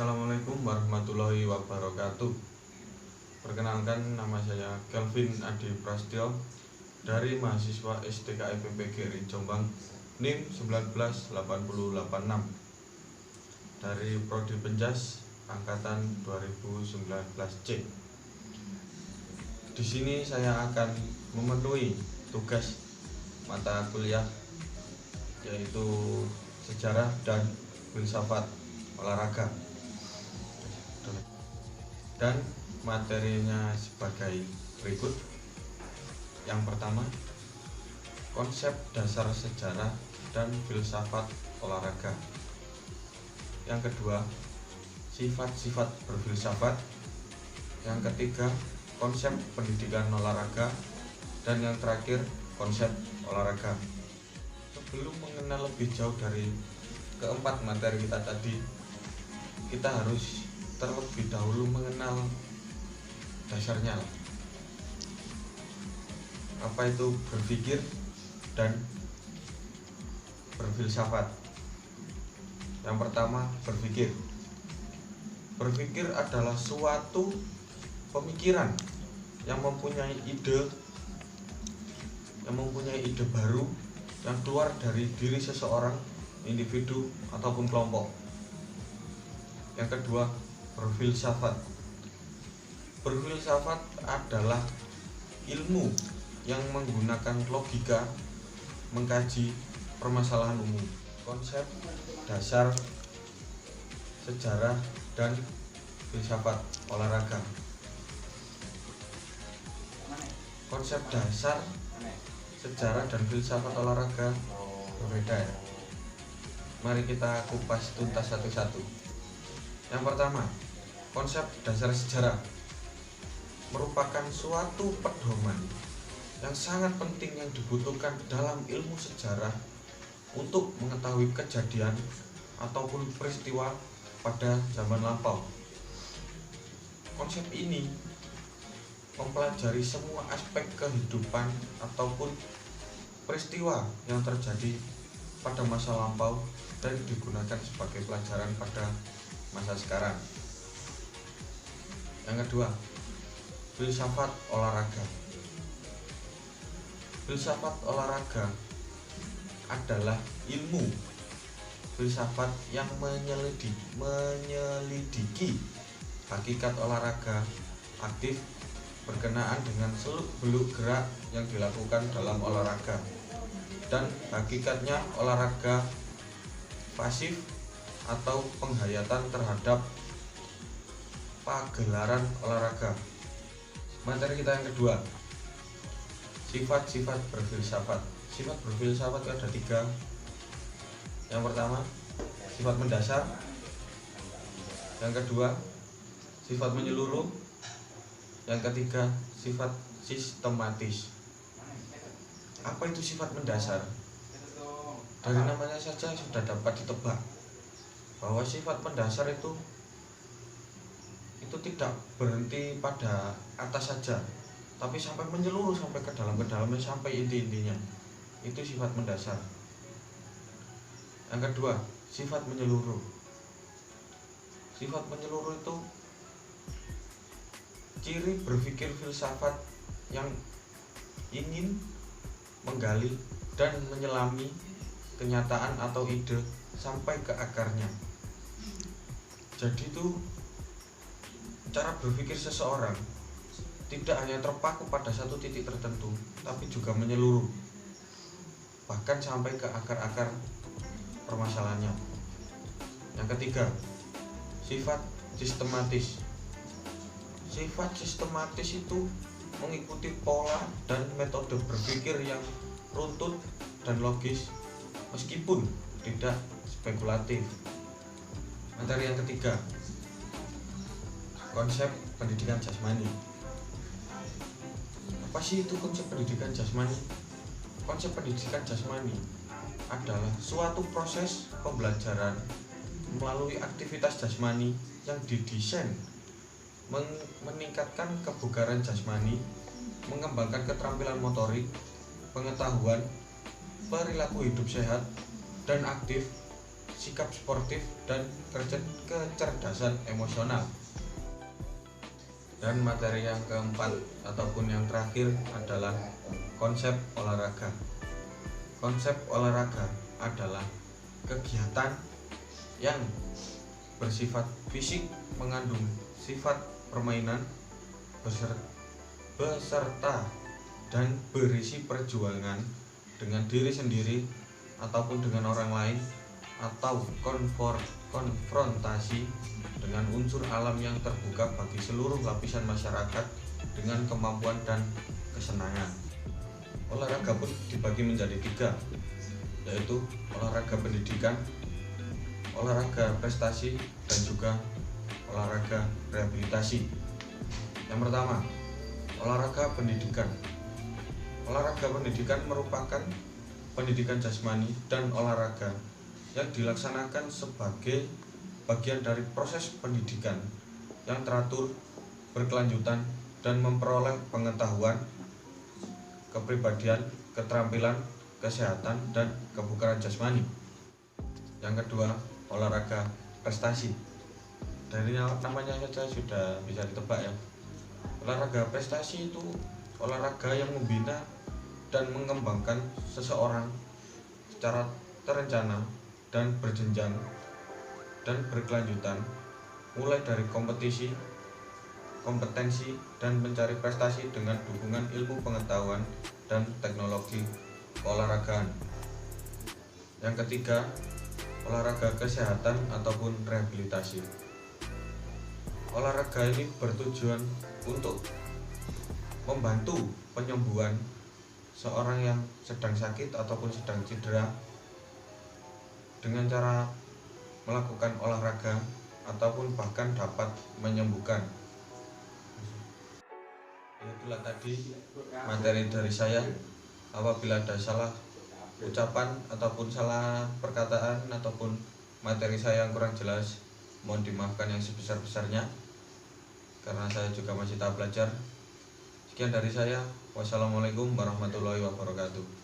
Assalamualaikum warahmatullahi wabarakatuh. Perkenalkan, nama saya Kelvin Adi Prastyo dari mahasiswa STKI PPGRI Jombang, NIM 19886 dari Prodi Penjas angkatan 2019C. Di sini saya akan memenuhi tugas mata kuliah yaitu sejarah dan filsafat olahraga, dan materinya sebagai berikut. Yang pertama, konsep dasar sejarah dan filsafat olahraga. Yang kedua, sifat-sifat berfilsafat. Yang ketiga, konsep pendidikan olahraga. Dan yang terakhir, konsep olahraga. Sebelum mengenal lebih jauh dari keempat materi kita tadi, kita harus terlebih dahulu mengenal dasarnya. Apa itu berpikir dan berfilsafat? Yang pertama, berpikir. Berpikir adalah suatu pemikiran yang mempunyai ide baru yang keluar dari diri seseorang, individu ataupun kelompok. Yang kedua, berfilsafat. Berfilsafat adalah ilmu yang menggunakan logika mengkaji permasalahan umum. Konsep dasar sejarah dan filsafat olahraga. Konsep dasar sejarah dan filsafat olahraga berbeda ya. Mari kita kupas tuntas satu-satu. Yang pertama, konsep dasar sejarah merupakan suatu pedoman yang sangat penting yang dibutuhkan dalam ilmu sejarah untuk mengetahui kejadian ataupun peristiwa pada zaman lampau. Konsep ini mempelajari semua aspek kehidupan ataupun peristiwa yang terjadi pada masa lampau dan digunakan sebagai pelajaran pada masa sekarang. Yang kedua, filsafat olahraga. Filsafat olahraga adalah ilmu filsafat yang menyelidiki hakikat olahraga aktif berkenaan dengan seluk-beluk gerak yang dilakukan dalam olahraga, dan hakikatnya olahraga pasif atau penghayatan terhadap pagelaran olahraga. Materi kita yang kedua, sifat-sifat berfilsafat. Sifat berfilsafat ada 3. Yang pertama, sifat mendasar. Yang kedua, sifat menyeluruh. Yang ketiga, sifat sistematis. Apa itu sifat mendasar? Dari namanya saja sudah dapat ditebak bahwa sifat mendasar itu tidak berhenti pada atas saja, tapi sampai menyeluruh sampai ke dalamnya sampai inti-intinya. Itu sifat mendasar. Yang kedua, sifat menyeluruh. Sifat menyeluruh itu ciri berpikir filsafat yang ingin menggali dan menyelami kenyataan atau ide sampai ke akarnya. Jadi itu cara berpikir seseorang tidak hanya terpaku pada satu titik tertentu, tapi juga menyeluruh, bahkan sampai ke akar-akar permasalahannya. Yang ketiga, sifat sistematis. Sifat sistematis itu mengikuti pola dan metode berpikir yang runtut dan logis meskipun tidak spekulatif. Materi yang ketiga, konsep pendidikan jasmani. Apa sih itu konsep pendidikan jasmani? Konsep pendidikan jasmani adalah suatu proses pembelajaran melalui aktivitas jasmani yang didesain meningkatkan kebugaran jasmani, mengembangkan keterampilan motorik, pengetahuan, perilaku hidup sehat dan aktif, sikap sportif, dan kecerdasan emosional. Dan materi yang keempat ataupun yang terakhir adalah konsep olahraga. Konsep olahraga adalah kegiatan yang bersifat fisik, mengandung sifat permainan, beserta dan berisi perjuangan dengan diri sendiri ataupun dengan orang lain, atau konfrontasi dengan unsur alam yang terbuka bagi seluruh lapisan masyarakat dengan kemampuan dan kesenangan. Olahraga pun dibagi menjadi 3, yaitu olahraga pendidikan, olahraga prestasi, dan juga olahraga rehabilitasi. Yang pertama, olahraga pendidikan. Olahraga pendidikan merupakan pendidikan jasmani dan olahraga yang dilaksanakan sebagai bagian dari proses pendidikan yang teratur, berkelanjutan, dan memperoleh pengetahuan, kepribadian, keterampilan, kesehatan, dan kebugaran jasmani. Yang kedua, olahraga prestasi. Dari namanya saja sudah bisa ditebak ya. Olahraga prestasi itu olahraga yang membina dan mengembangkan seseorang secara terencana dan berjenjang dan berkelanjutan, mulai dari kompetisi, kompetensi, dan mencari prestasi dengan dukungan ilmu pengetahuan dan teknologi keolahragaan. Yang ketiga, olahraga kesehatan ataupun rehabilitasi. Olahraga ini bertujuan untuk membantu penyembuhan seorang yang sedang sakit ataupun sedang cedera dengan cara melakukan olahraga ataupun bahkan dapat menyembuhkan. Itulah tadi materi dari saya. Apabila ada salah ucapan ataupun salah perkataan ataupun materi saya yang kurang jelas, mohon dimaafkan yang sebesar-besarnya, karena saya juga masih tahap belajar. Sekian dari saya. Wassalamualaikum warahmatullahi wabarakatuh.